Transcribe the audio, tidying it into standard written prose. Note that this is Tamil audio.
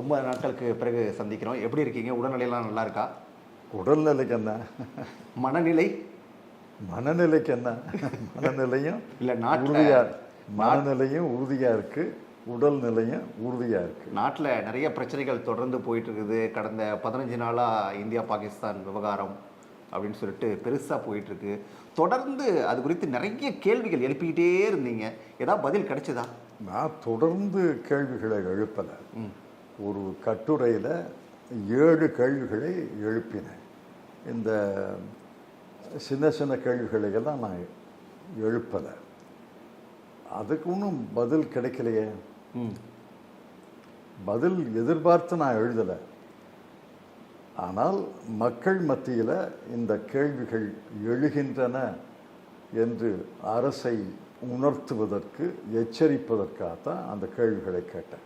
ரொம்ப நாட்களுக்கு பிறகு சந்திக்கிறோம். எப்படி இருக்கீங்க? உடல்நிலையெல்லாம் நல்லா இருக்கா? உடல்நிலைக்கு என்ன, மனநிலை? மனநிலைக்கு என்ன, மனநிலையும் இல்லை நாட்டில் உறுதியா, மனநிலையும் உறுதியா இருக்கு, உடல்நிலையும் உறுதியா இருக்கு. நாட்டில் நிறைய பிரச்சனைகள் தொடர்ந்து போயிட்டு இருக்குது. கடந்த 15 நாளாக இந்தியா பாகிஸ்தான் விவகாரம் அப்படின்னு சொல்லிட்டு பெருசாக போயிட்டுருக்கு. தொடர்ந்து அது குறித்து நிறைய கேள்விகள் எழுப்பிக்கிட்டே இருந்தீங்க. ஏதாவது பதில் கிடைச்சதா? நான் தொடர்ந்து கேள்விகளை எழுப்பலை. ஒரு கட்டுரையில் 7 கேள்விகளை எழுப்பினேன். இந்த சின்ன சின்ன கேள்விகளையெல்லாம் நான் எழுப்பலை. அதுக்கு ஒன்றும் பதில் கிடைக்கலையே. பதில் எதிர்பார்த்து நான் எழுதலை. ஆனால் மக்கள் மத்தியில் இந்த கேள்விகள் எழுகின்றன என்று அரசை உணர்த்துவதற்கு, எச்சரிப்பதற்காகத்தான் அந்த கேள்விகளை கேட்டேன்.